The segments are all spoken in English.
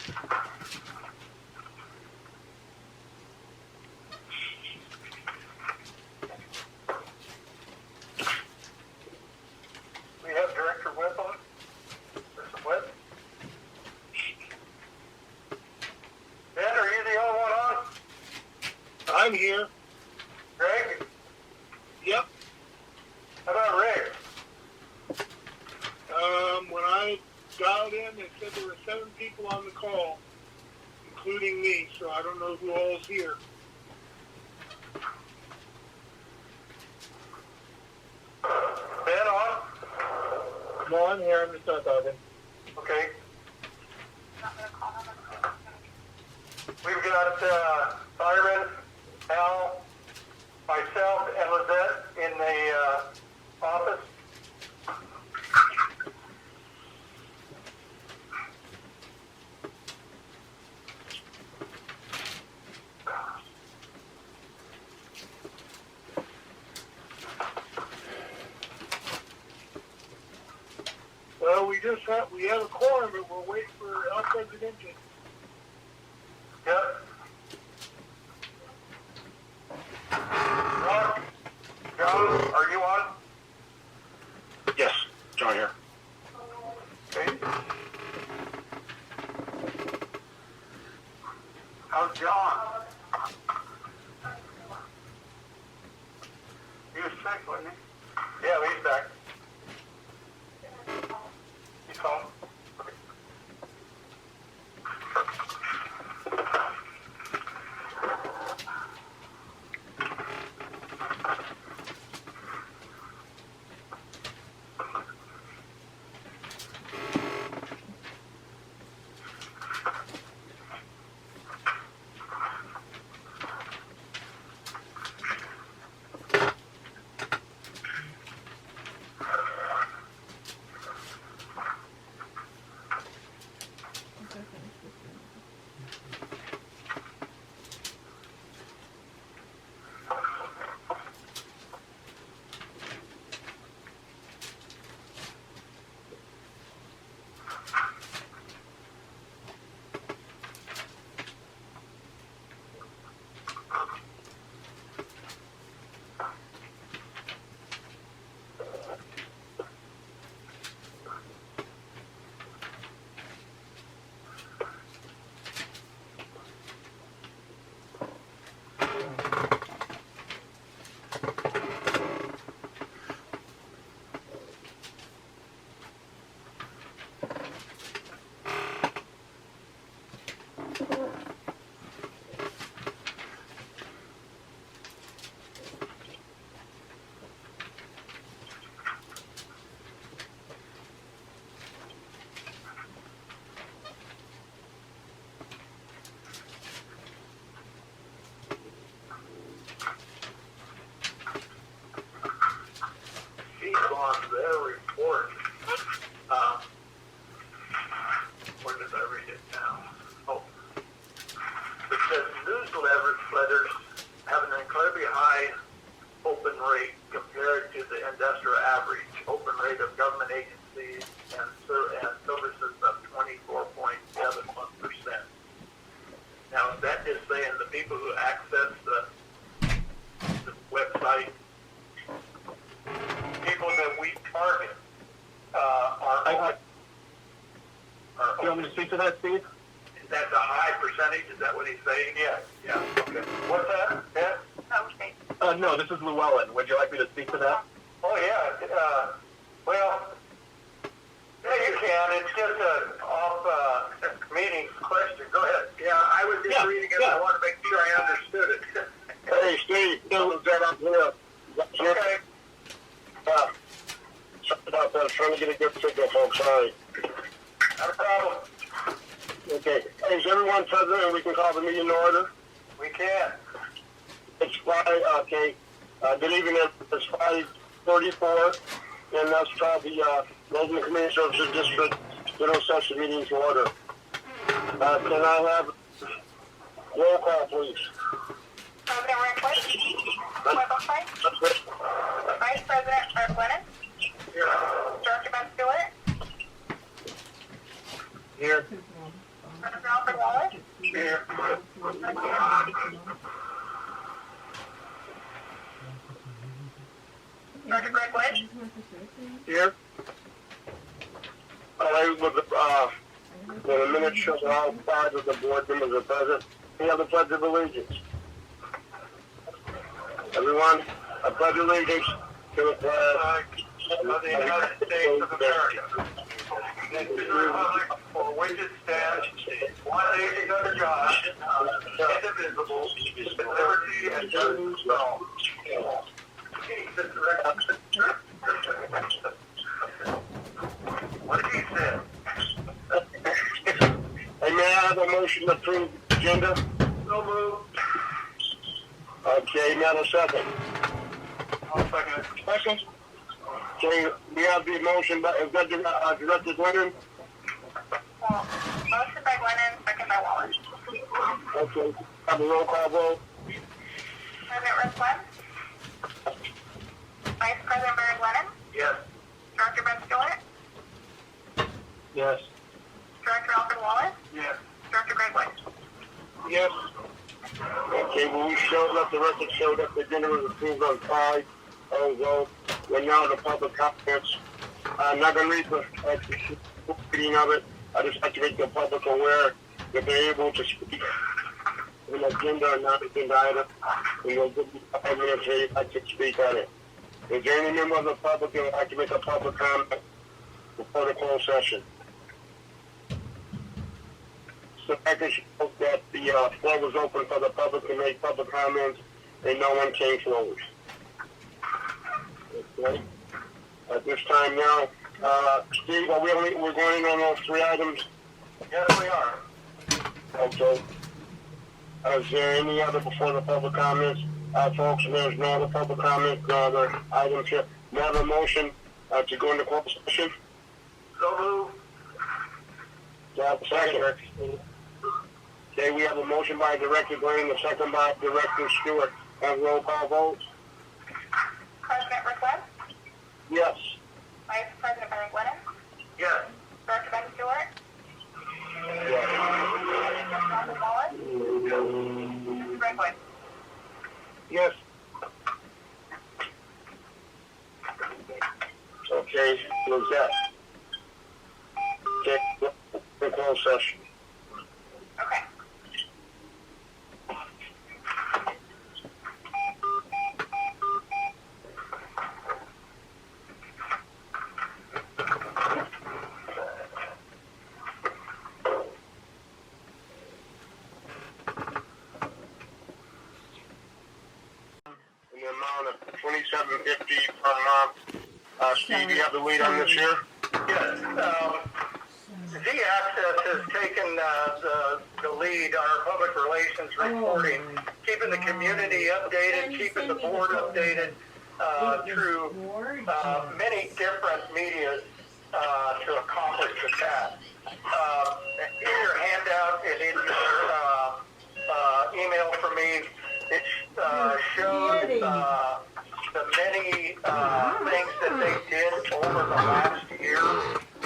We have Director Webb on. Mr. Webb. Ben, are you the only one on? I'm here. Greg? Yep. How about Rick? When I dialed in, they said there were 7 people on the call, including me, so I don't know who all is here. Ben on? No, I'm here. I'm just not talking. Okay. We've got Fireman, Al, myself, and Lizette in the office. Well, we have a quorum, but we're waiting for El Presidente. Yep. John, are you on? Yes, John here. Okay. How's John? He was sick, wasn't he? Yeah, he's back. He's home. On their report, where did I read it now? Oh, it says newsletters have an incredibly high open rate compared to the industrial average open rate of government agencies and services of 24.71%. Now, is that just saying the people who access the website, people that we target are You want me to speak to that, Steve? Is that the high percentage? Is that what he's saying? Yeah. Okay. What's that? Yeah? No, this is Llewellyn. Would you like me to speak to that? Oh, yeah. Well, yeah, you can. It's just a off-meeting question. Go ahead. Yeah, I was just reading it. I want to make sure I understood it. Hey, Steve. I'm here. Okay. Sorry about that. I'm trying to get a good signal, folks. Sorry. Not a problem. Okay. Hey, is everyone present and we can call the meeting to order? We can. It's 5, okay. Good evening. It's 5:34, and that's call the Rosamond Community Services District General Session meeting to order. Can I have roll call, please? Vice President Mark Lennon. Here. Director Ben Stewart. Here. Dr. Alfred Wallace. Here. Dr. Greg Wood. Here. All right, with the minutes show that all 5 of the board members are present, we have the Pledge of Allegiance. Everyone, I pledge allegiance to the flag Of the United States of America, and to the republic for which it stands, one nation under God, indivisible, with liberty and justice for all. What did he say? Hey, may I have a motion to approve the agenda? So moved. Okay, may I have a second? I'll second it. Second. Okay, we have the motion by Director Glennon. Motion by Glennon, second by Wallace. Okay, have a roll call vote. President Rick Glenn. Vice President Barry Glennon. Yes. Director Ben Stewart. Yes. Director Alfred Wallace. Yes. Director Greg Wood. Yes. Okay, well, we showed up, the record showed up, the agenda was approved on 5. Although, we're now in the public comments. I'm not going to read the reading of it. I just like to make the public aware that they're able to speak an agenda or non-agenda item. And we'll give you 5 minutes here if I can speak on it. Is there any member of the public that would like to make a public comment before the closed session? So I can show that the floor was open for the public to make public comments and no one came forward. Okay. At this time now, Steve, we're going on those 3 items? Yes, we are. Okay. Is there any other before the public comments? Folks, there's no other public comments, no other items here. May I have a motion to go into closed session? So moved. Do I have a second? Okay, we have a motion by Director Glenn, a second by Director Stewart. Have roll call vote? President Rick Glenn. Yes. Vice President Barry Glennon. Yes. Director Ben Stewart. Yes. Director Alfred Wallace. Director Greg Wood. Yes. Okay, was that? Okay, the closed session. Okay. In the amount of $27.50 per month. Steve, you have the lead on this here? Yes. ZAxis has taken the lead, our public relations reporting, keeping the community updated, keeping the board updated through many different medias to accomplish the task. In your handout and in your email from me, it shows the many things that they did over the last year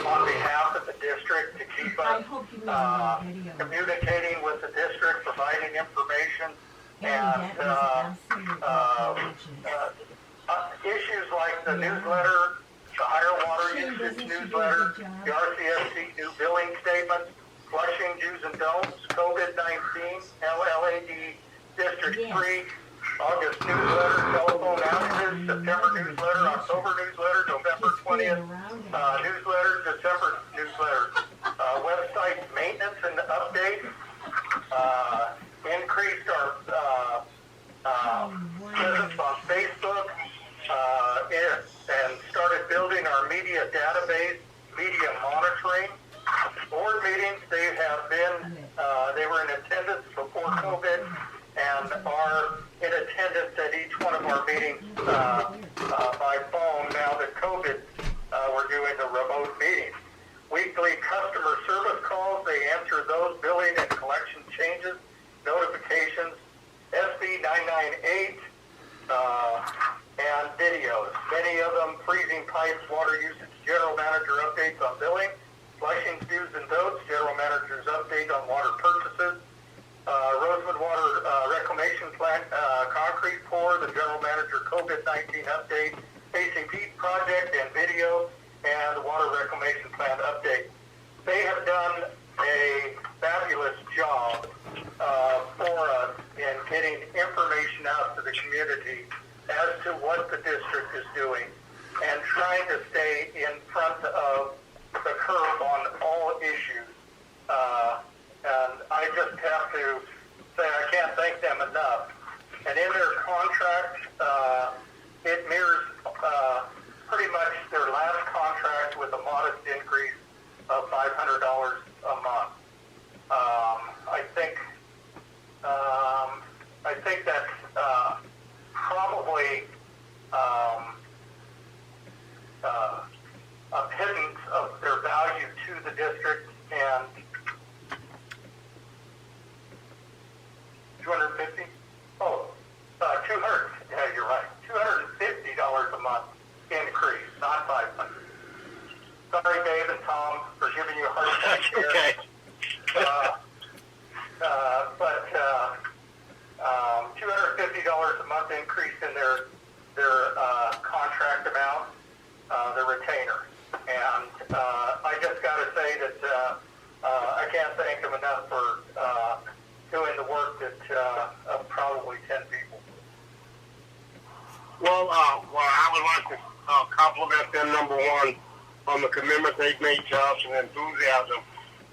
on behalf of the district to keep us communicating with the district, providing information, and issues like the newsletter, the higher water usage newsletter, the Rcsd new billing statements, flushing do's and don'ts, COVID-19, LLAD District 3, August newsletter, telephone outages, September newsletter, October newsletter, November 20th newsletter, December newsletter, website maintenance and updates, increased our presence on Facebook, and started building our media database, media monitoring. Board meetings, they have been, they were in attendance before COVID and are in attendance at each one of our meetings by phone now that COVID, we're doing the remote meetings. Weekly customer service calls, they answer those, billing and collection changes, notifications, SB 998, and videos. Many of them freezing pipes, water usage, general manager updates on billing, flushing do's and don'ts, general manager's update on what the district is doing and trying to stay in front of the curve on all issues. And I just have to say I can't thank them enough. And in their contract, it mirrors pretty much their last contract with a modest increase of $500 a month. I think that's probably a pittance of their value to the district, and 250? Oh, 200. Yeah, you're right. $250 a month increase, not 500. Sorry, Dave and Tom, for giving you a hard time here. Okay. But $250 a month increase in their contract amount, their retainer. And I just got to say that I can't thank them enough for doing the work that of probably 10 people. Well, I would like to compliment them, number one, on the commitment they've made to us and enthusiasm.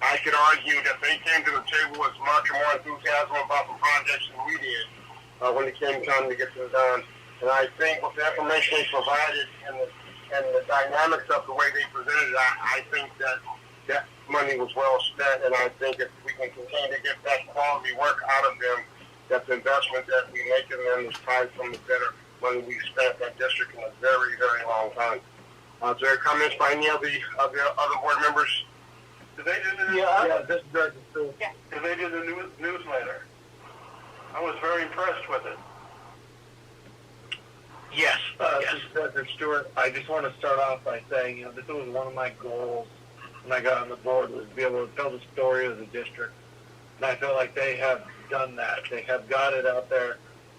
I could argue that they came to the table with much more enthusiasm about the projects than we did when it came time to get them done. And I think with the information they provided and the dynamics of the way they presented it, I think that money was well spent. And I think if we can continue to get that quality work out of them, that the investment that we make in them is tied from the better money we spent that district in a very, very long time. Is there comments by any of the other board members? Did they do the Did they do the newsletter? I was very impressed with it. Yes. This is Ben Stewart. I just want to start off by saying, this was one of my goals when I got on the board, was to be able to tell the story of the district. And I feel like they have done that. They have got it out there.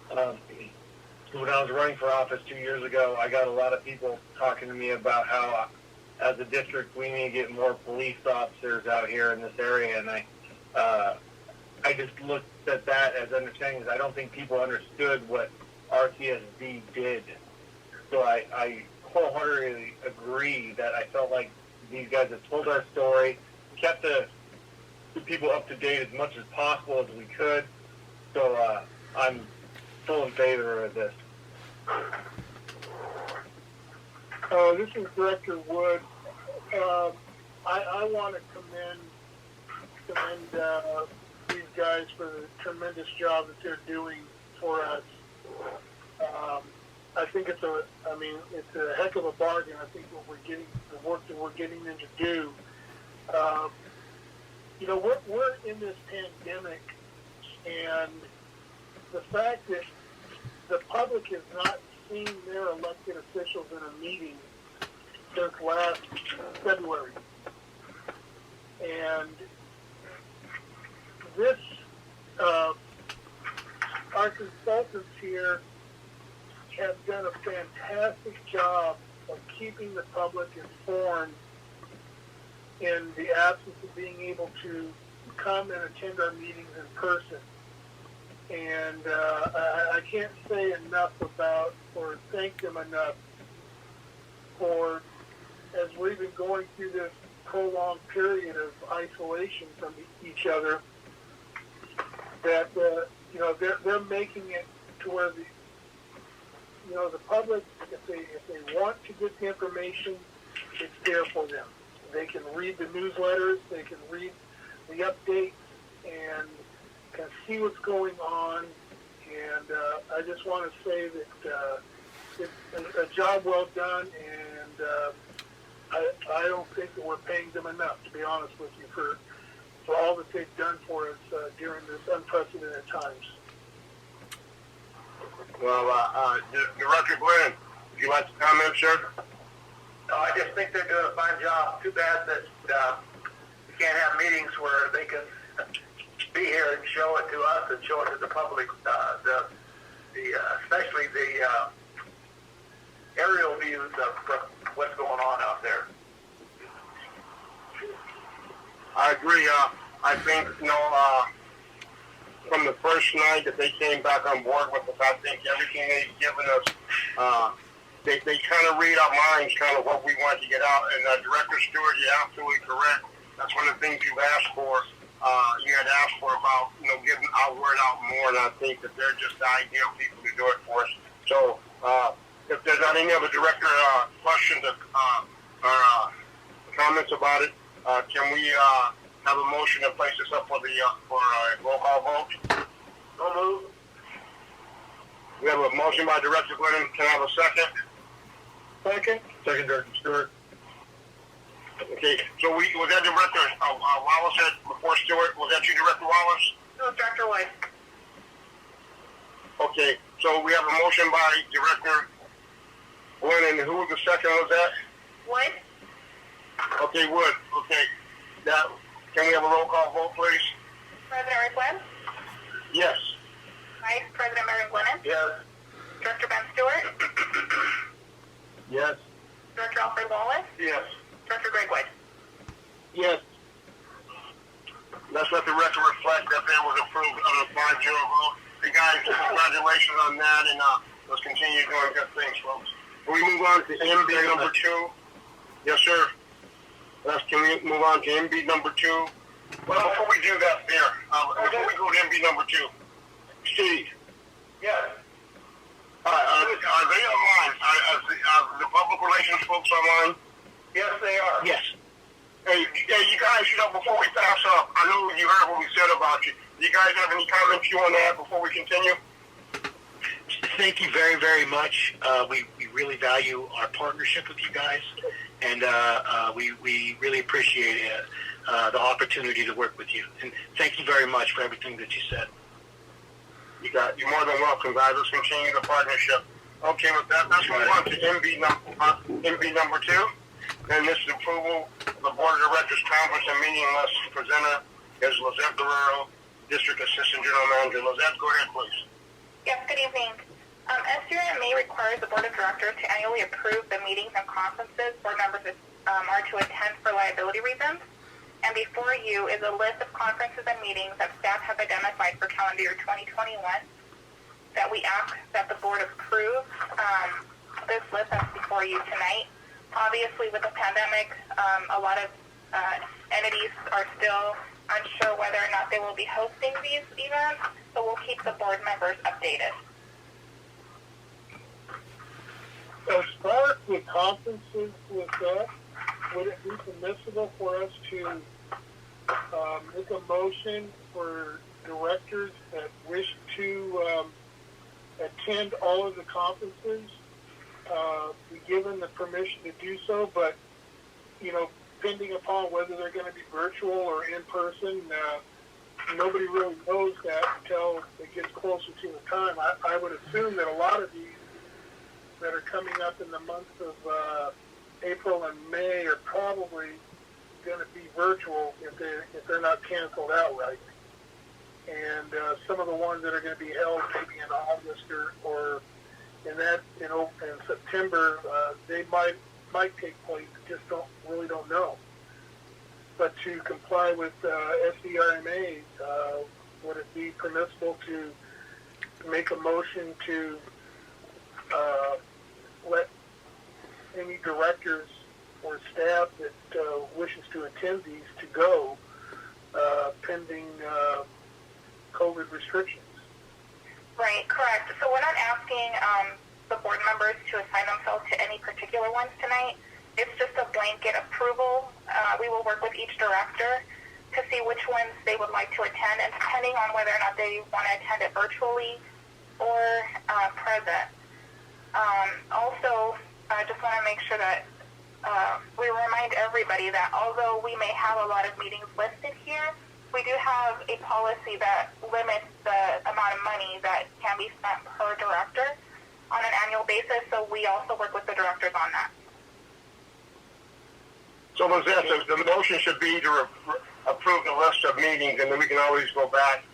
When I was running for office 2 years ago, I got a lot of people talking to me about how, as a district, we need to get more police officers out here in this area. And I just looked at that as understanding that I don't think people understood what Rcsd did. So I wholeheartedly agree that I felt like these guys have told our story, kept the people up to date as much as possible as we could. So I'm full in favor of this. This is Director Wood. I want to commend these guys for the tremendous job that they're doing for us. I think it's a heck of a bargain. I think what we're getting, the work that we're getting them to do. We're in this pandemic, and the fact that the public has not seen their elected officials in a meeting since last February. And this, our consultants here have done a fantastic job of keeping the public informed in the absence of being able to come and attend our meetings in person. And I can't say enough about, or thank them enough for, as we've been going through this prolonged period of isolation from each other, that they're making it to where the public, if they want to get the information, it's there for them. They can read the newsletters, they can read the updates, and can see what's going on. And I just want to say that it's a job well done, and I don't think that we're paying them enough, to be honest with you, for all that they've done for us during this unprecedented times. Well, Director Glenn, would you like to comment, sir? No, I just think they're doing a fine job. Too bad that we can't have meetings where they can be here and show it to us and show it to the public, especially the aerial views of what's going on out there. I agree. I think, from the first night that they came back on board with us, I think everything they've given us they kind of read our minds, kind of what we want to get out. And Director Stewart, you're absolutely correct. That's one of the things you've asked for. You had asked for about, getting our word out more, and I think that they're just the ideal people to do it for us. So, if there's not any other director questions or comments about it, can we have a motion to place this up for a roll call vote? So move. We have a motion by Director Glidden. Can I have a second? Second? Second, Director Stewart. Okay, so was that Director Wallace said before Stewart? Was that you, Director Wallace? No, Dr. White. Okay, so we have a motion by Director Wood, and who was the second? Was that? Wood? Okay, Wood. Okay, can we have a roll call vote, please? President Rick Webb? Yes. Vice President Mary Glennon? Yes. Director Ben Stewart? Yes. Director Alfred Wallace? Yes. Director Greg Wood? Yes. Let's let the record reflect that that was approved on a 5-0 vote. Hey guys, congratulations on that, and let's continue doing good things, folks. Can we move on to MB number 2? Yes, sir. Can we move on to MB number 2? Well, before we do that, before we go to MB number 2, Steve. Yes. Are they online? Are the public relations folks online? Yes, they are. Yes. Hey, you guys, before we pass up, I know you heard what we said about you. Do you guys have any comments you want to add before we continue? Thank you very, very much. We really value our partnership with you guys, and we really appreciate the opportunity to work with you. And thank you very much for everything that you said. You're more than welcome, guys. Let's continue the partnership. Okay, with that, let's move on to MB number 2. And this is approval of the Board of Directors Conference and Meeting List. Presenter is Lizette Guerrero, District Assistant General Manager. Lizette, go ahead, please. Yes, good evening. SUMA requires the Board of Directors to annually approve the meetings and conferences board members are to attend for liability reasons. And before you is a list of conferences and meetings that staff have identified for calendar year 2021 that we ask that the board approve. This list that's before you tonight. Obviously, with the pandemic, a lot of entities are still unsure whether or not they will be hosting these events, so we'll keep the board members updated. As far as the conferences with that, would it be permissible for us to make a motion for directors that wish to attend all of the conferences, be given the permission to do so, but, pending upon whether they're going to be virtual or in person, nobody really knows that until it gets closer to the time. I would assume that a lot of these that are coming up in the months of April and May are probably going to be virtual if they're not canceled outright. And some of the ones that are going to be held maybe in August or in September, they might take place. Just really don't know. But to comply with SDRMA, would it be permissible to make a motion to let any directors or staff that wishes to attend these to go, pending COVID restrictions? Right, correct. So we're not asking the board members to assign themselves to any particular ones tonight. It's just a blanket approval. We will work with each director to see which ones they would like to attend, and depending on whether or not they want to attend it virtually or present. Also, I just want to make sure that we remind everybody that although we may have a lot of meetings listed here, we do have a policy that limits the amount of money that can be spent per director on an annual basis, so we also work with the directors on that. So, Lizette, the motion should be to approve the list of meetings, and then we can always go back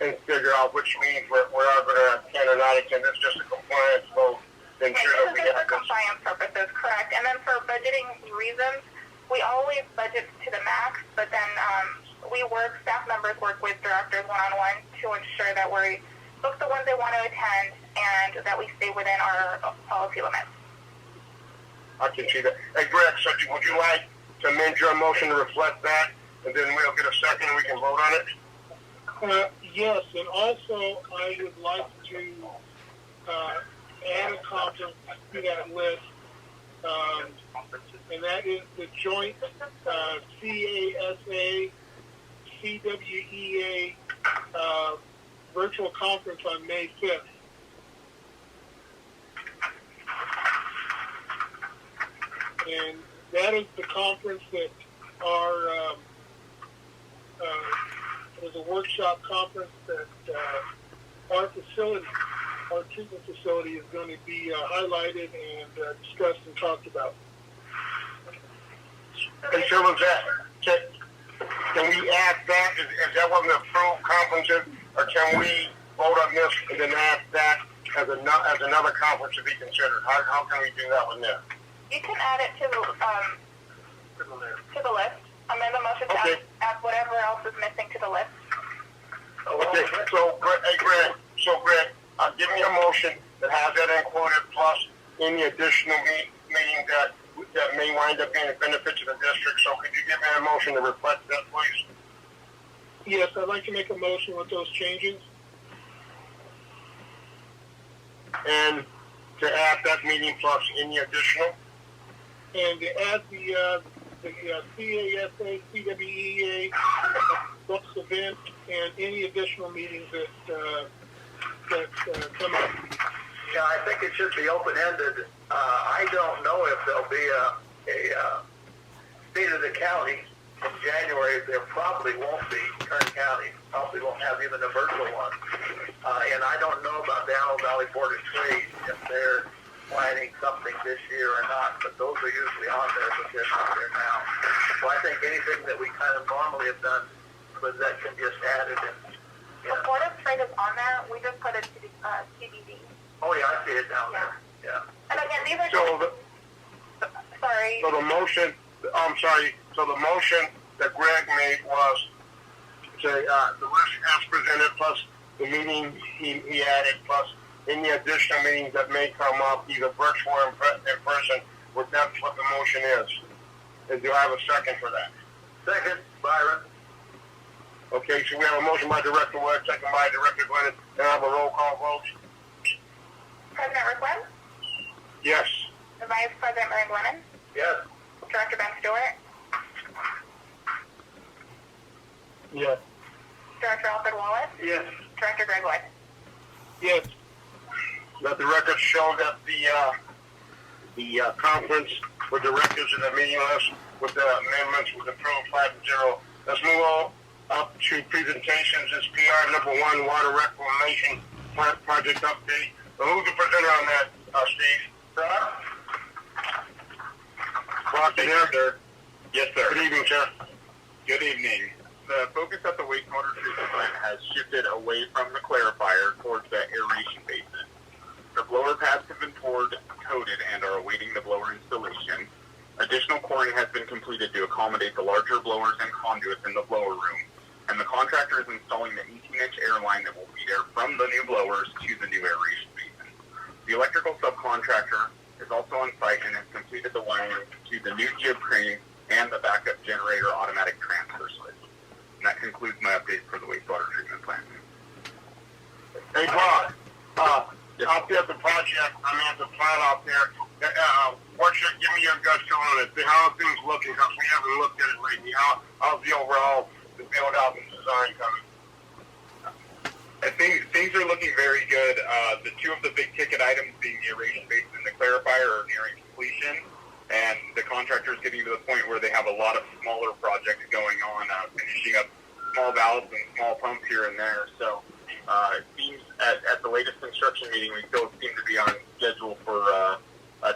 and figure out which meetings we're going to attend or not attend. It's just a compliance vote to ensure that we This is have for compliance purposes, correct. And then for budgeting reasons, we always budget to the max, but then staff members work with directors one-on-one to ensure that we book the ones they want to attend, and that we stay within our policy limits. I can see that. Hey, Greg, so would you like to amend your motion to reflect that, and then we'll get a second and we can vote on it? Yes, and also I would like to add a conference to that list, and that is the joint CASA CWEA virtual conference on May 5th. And that is the conference that was a workshop conference that our facility, our treatment facility, is going to be highlighted and discussed and talked about. And so was that, can we add that? Is that one of the approved conferences, or can we vote on this and then add that as another conference to be considered? How can we do that one there? You can add it to the list. Amend the motion to add whatever else is missing to the list. Okay, so Greg, give me a motion that has that included, plus any additional meetings that may wind up being a benefit to the district. So could you give me a motion to reflect that, please? Yes, I'd like to make a motion with those changes. And to add that meeting plus any additional? And to add the CASA, CWEA books event and any additional meetings that come up. Yeah, I think it should be open-ended. I don't know if there'll be a state of the county in January. There probably won't be. Kern County probably won't have even a virtual one. And I don't know about the Antelope Valley Board of Trade, if they're planning something this year or not, but those are usually on there, but they're not there now. So I think anything that we kind of normally have done, but that can just added in. The Board of Trade is on there. We just put it to the TBD. Oh yeah, I see it down there. Yeah. And again, these are sorry. So the motion that Greg made was to the list as presented plus the meeting he added plus any additional meetings that may come up, either virtual or in person. That's what the motion is. And do I have a second for that? Second, Byron. Okay, so we have a motion by Director Wood, second by Director Glennon, and I have a roll call vote. President Rick Webb? Yes. The Vice President Mary Glennon? Yes. Director Ben Stewart? Yes. Director Alfred Wallace? Yes. Director Greg Wood? Yes. Let the record show that the conference with directors in the meeting list with the amendments was approved 5-0. Let's move on up to presentations. It's PR number 1, Water Reclamation Plant Project Update. Who's the presenter on that, Steve? Brach, you there? Sir. Yes, sir. Good evening, sir. Good evening. The focus at the wastewater treatment plant has shifted away from the clarifier towards the aeration basin. The blower pads have been poured, coated, and are awaiting the blower installation. Additional coring has been completed to accommodate the larger blowers and conduits in the blower room, and the contractor is installing the 18-inch air line that will feed air from the new blowers to the new aeration basin. The electrical subcontractor is also on site and has completed the wiring to the new jib crane and the backup generator automatic transfer switch. And that concludes my update for the wastewater treatment plant. Hey, Brach, out there at the project, at the plant out there, give me your gut feel on it. How are things looking? Because we haven't looked at it lately. How's the overall, the build out and design coming? I think things are looking very good. The two of the big ticket items being the aeration basin and the clarifier are nearing completion, and the contractor is getting to the point where they have a lot of smaller projects going on, finishing up small valves and small pumps here and there. So it seems at the latest construction meeting, we still seem to be on schedule for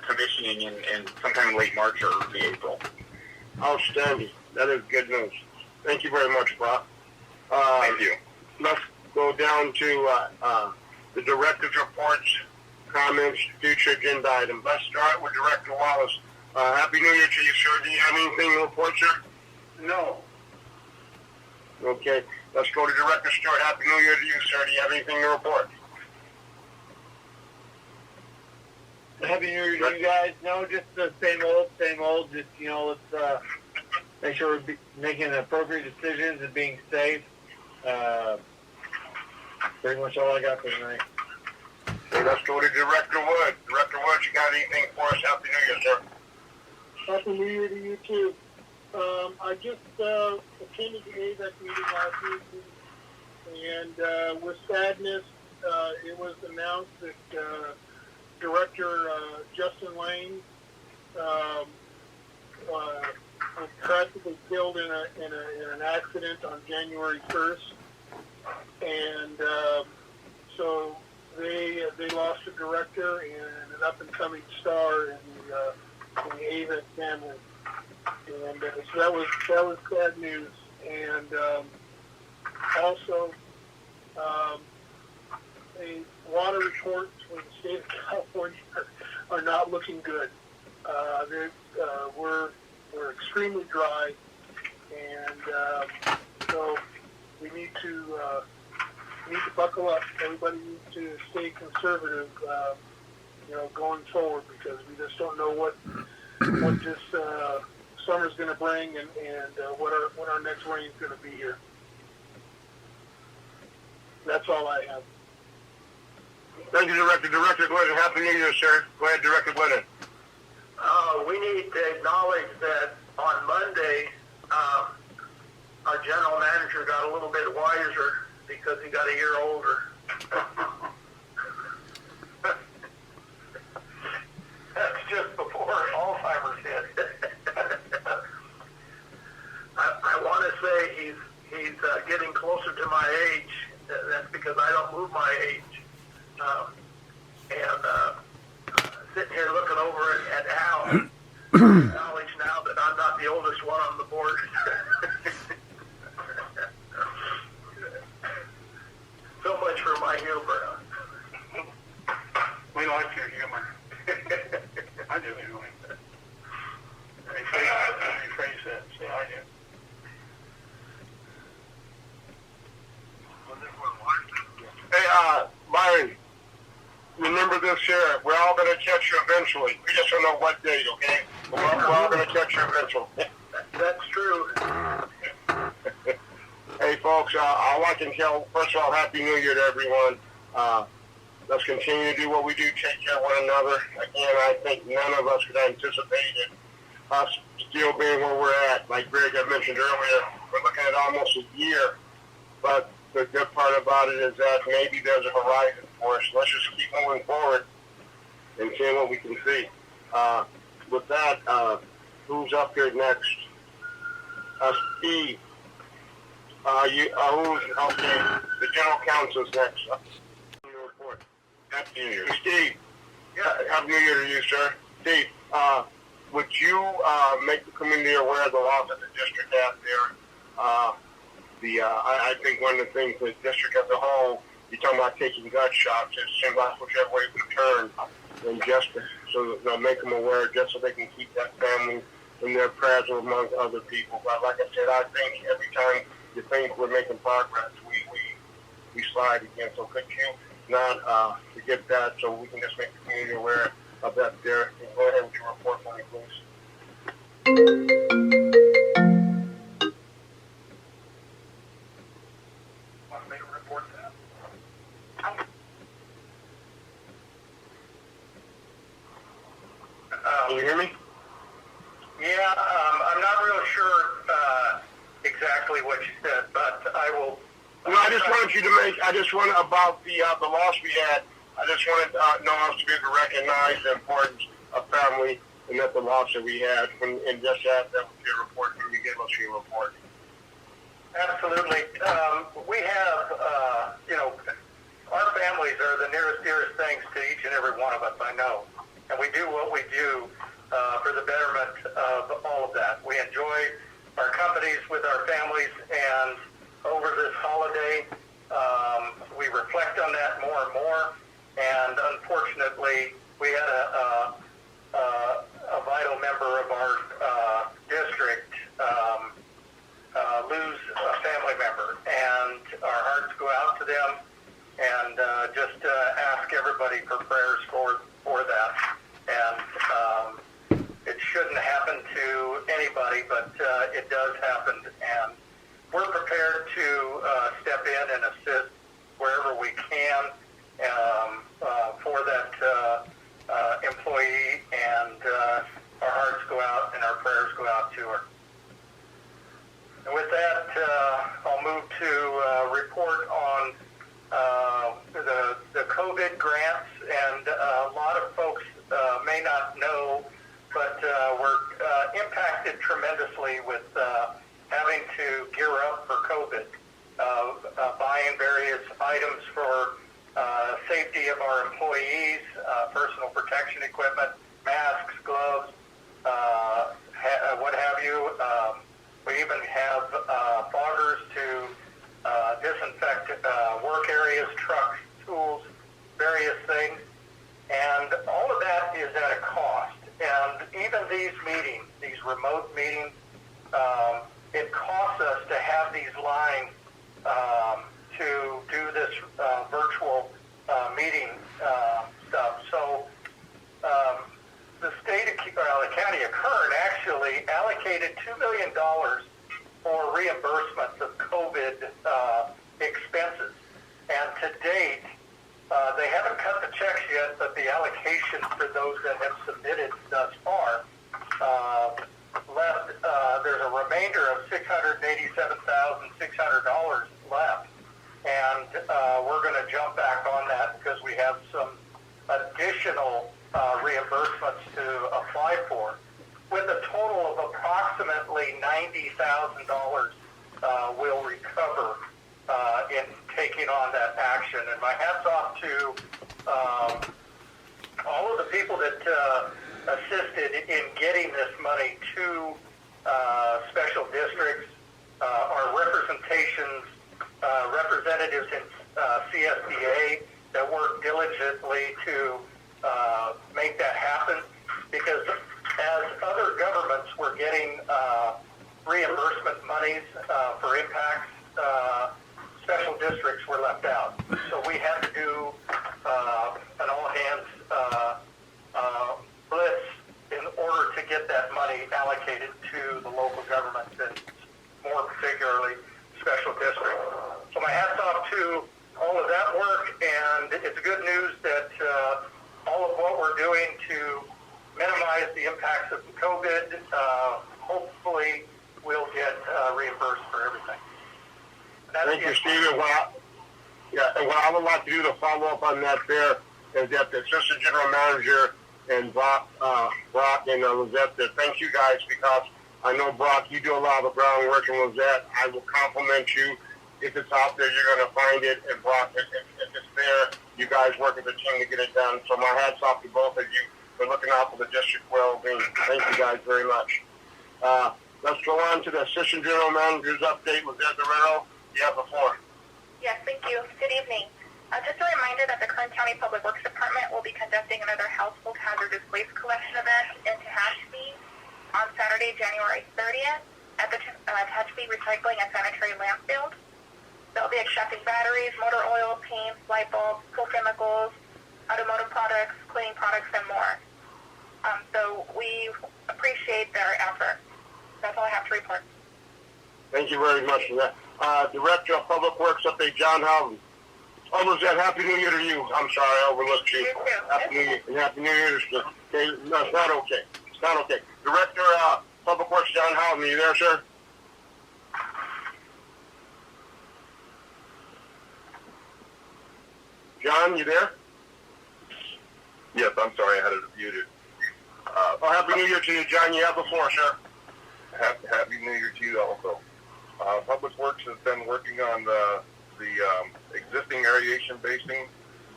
commissioning in sometime in late March or early April. Outstanding. That is good news. Thank you very much, Brach. Thank you. Let's go down to the director's reports, comments, future agenda items. Let's start with Director Wallace. Happy New Year to you, sir. Do you have anything to report, sir? No. Okay. Let's go to Director Stewart. Happy New Year to you, sir. Do you have anything to report? Happy New Year to you guys. No, just the same old. Just, let's make sure we're making appropriate decisions and being safe. Pretty much all I got for tonight. Okay, let's go to Director Wood. Director Wood, you got anything for us? Happy New Year, sir. Happy New Year to you too. I just attended the AVEC meeting last week, and with sadness, it was announced that Director Justin Lane was tragically killed in an accident on January 1st, and so they lost a director and an up-and-coming star in the AVEC family, and so that was sad news. And also, the water reports for the state of California are not looking good. We're extremely dry, and so we need to buckle up. Everybody needs to stay conservative, going forward, because we just don't know what this summer's going to bring, and what our next rain's going to be here. That's all I have. Thank you, Director. Director Glidden, Happy New Year, sir. Go ahead, Director Glidden. We need to acknowledge that on Monday, our general manager got a little bit wiser because he got a year older. That's just before Alzheimer's hit. I want to say he's getting closer to my age. That's because I don't move my age. Sitting here looking over at Al, acknowledge now that I'm not the oldest one on the board. So much for my humor. We like your humor. I do anyway. Rephrase that. Say I do. Hey, Byron, remember this here. We're all going to catch you eventually. We just don't know what date, okay? We're all going to catch you eventually. That's true. Hey, folks, all I can tell, first of all, Happy New Year to everyone. Let's continue to do what we do, take care of one another. Again, I think none of us could anticipate it. Us still being where we're at. Like Greg had mentioned earlier, we're looking at almost a year. But the good part about it is that maybe there's a horizon for us. Let's just keep moving forward and seeing what we can see. With that, who's up here next? Steve. Who's okay? The general counsel's next. Your report. Happy New Year, Steve. Yeah, Happy New Year to you, sir. Steve, would you make the community aware of the laws that the district has there? I think one of the things the district as a whole, you're talking about taking gut shots, it seems like whichever way we turn, and just so they'll make them aware, just so they can keep that family in their prayers among other people. But like I said, I think every time you think we're making progress, we slide again. So could you not forget that, so we can just make the community aware of that there? Go ahead with your report for me, please. Want to make a report to that? Can you hear me? Yeah, I'm not real sure exactly what you said, but I will. No, I just wanted you to about the loss we had. I just wanted know us to be able to recognize the importance of family and that the loss that we had, and just that would be a report when you give us your report. Absolutely. We have, our families are the nearest, dearest things to each and every one of us, I know. And we do what we do for the betterment of all of that. We enjoy our companies with our families, and over this holiday, we reflect on that more and more. And unfortunately, we had a vital member of our district lose a family member, and our hearts go out to them, and just ask everybody for prayers for that. and it shouldn't happen to anybody, but it does happen, and we're prepared to step in and assist wherever we can for that employee, and our hearts go out and our prayers go out to her. And with that, I'll move to report on the COVID grants, and a lot of folks may not know, but we're impacted tremendously with having to gear up for COVID, buying various items for safety of our employees, personal protection equipment, masks, gloves, what have you. We even have foggers to disinfect work areas, trucks, tools, various things. And all of that is at a cost. And even these meetings, these remote meetings, it costs us to have these lines to do this virtual meeting stuff. So the state of the county of Kern actually allocated $2 million for reimbursements of COVID expenses. And to date, they haven't cut the checks yet, but the allocation for those that have submitted thus far left, there's a remainder of $687,600 left. And we're going to jump back on that because we have some additional reimbursements to apply for, with a total of approximately $90,000 we'll recover in taking on that action. And my hat's off to all of the people that assisted in getting this money to special districts, our representatives in CSDA that worked diligently to make that happen, because as other governments were getting reimbursement monies for impacts, special districts were left out. So we had to do an all-hands blitz in order to get that money allocated to the local governments, and more particularly special districts. So my hat's off to all of that work, and it's good news that all of what we're doing to minimize the impacts of COVID, hopefully we'll get reimbursed for everything. Thank you, Steve. And what I would like to do to follow up on that there is that the Assistant General Manager and Brach and Lizette, thank you guys, because I know, Brach, you do a lot of the groundwork, and Lizette, I will compliment you. If it's out there, you're going to find it, and Brach, if it's there, you guys work as a team to get it done. So my hat's off to both of you for looking out for the district well-being. Thank you guys very much. Let's go on to the Assistant General Manager's update with Desiree. You have the floor. Yes, thank you. Good evening. Just a reminder that the Kern County Public Works Department will be conducting another household hazardous waste collection event in Tehachapi on Saturday, January 30th at the Tehachapi Recycling and Sanitary Landfill. They'll be accepting batteries, motor oil, paints, light bulbs, pool chemicals, automotive products, cleaning products, and more. So we appreciate their effort. That's all I have to report. Thank you very much for that. Director of Public Works update, John Howland. Oh, Lizette, Happy New Year to you. I'm sorry, I overlooked you. You too. Happy New Year. And Happy New Year. Okay, no, it's not okay. It's not okay. Director of Public Works, John Howland, are you there, sir? John, you there? Yes, I'm sorry, I had it muted. Happy New Year to you, John. You have the floor, sir. Happy New Year to you also. Public Works has been working on the existing aeration basing,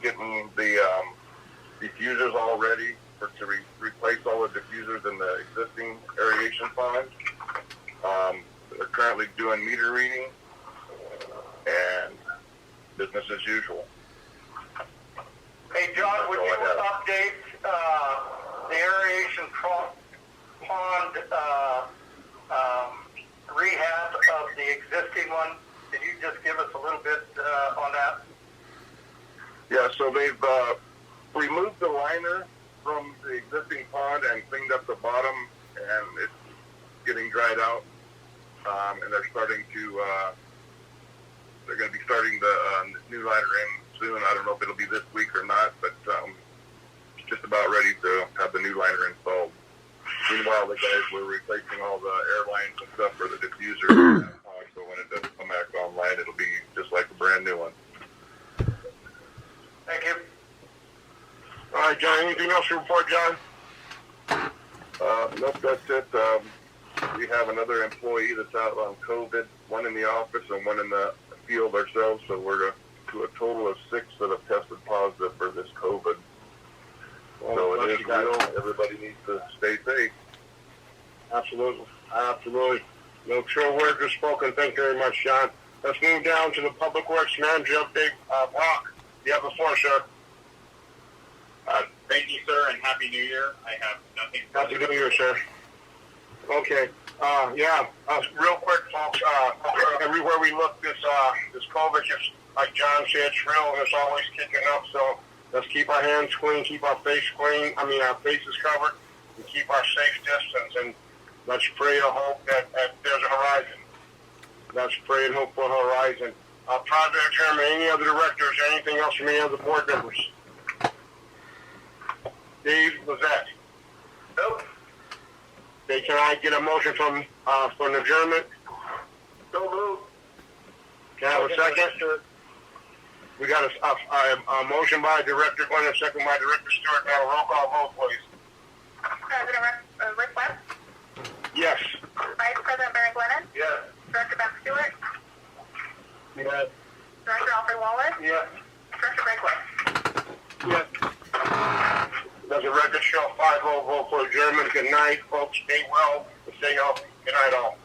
getting the diffusers all ready to replace all the diffusers in the existing aeration ponds. They're currently doing meter reading and business as usual. Hey, John, would you update the aeration pond rehab of the existing one? Could you just give us a little bit on that? Yeah, so they've removed the liner from the existing pond and cleaned up the bottom, and it's getting dried out. And they're starting to, they're going to be starting the new liner in soon. I don't know if it'll be this week or not, but it's just about ready to have the new liner installed. Meanwhile, the guys were replacing all the air lines and stuff for the diffuser. So when it does come back online, it'll be just like a brand new one. Thank you. All right, John, anything else to report, John? Nope, that's it. We have another employee that's out on COVID, one in the office and one in the field ourselves, so we're to a total of 6 that have tested positive for this COVID. So it is real. Everybody needs to stay safe. Absolutely. Absolutely. No true words are spoken. Thank you very much, John. Let's move down to the Public Works Manager update. Brach, you have the floor, sir. Thank you, sir, and Happy New Year. I have nothing. Happy New Year, sir. Okay. Real quick, folks. Everywhere we look, this COVID, just like John said, shrill, and it's always kicking up. So let's keep our hands clean, keep our face clean. Our faces covered, and keep our safe distance. And let's pray and hope that there's a horizon. Let's pray and hope for a horizon. Prior to Chairman, any other directors, anything else from any other board members? Dave, was that? Nope. Okay, can I get a motion for an adjournment? So move. Can I have a second? We got a motion by Director Glenn, a second by Director Stewart. Now a roll call vote, please. President Rick West, Yes. Vice President Barry Glennon, Yes. Director Ben Stewart, Yes. Director Alfred Wallace, Yes. Director Greg West. Yes. Does the record show 5-0 vote for adjournment? Good night, folks. Stay well. Stay healthy. Good night, all.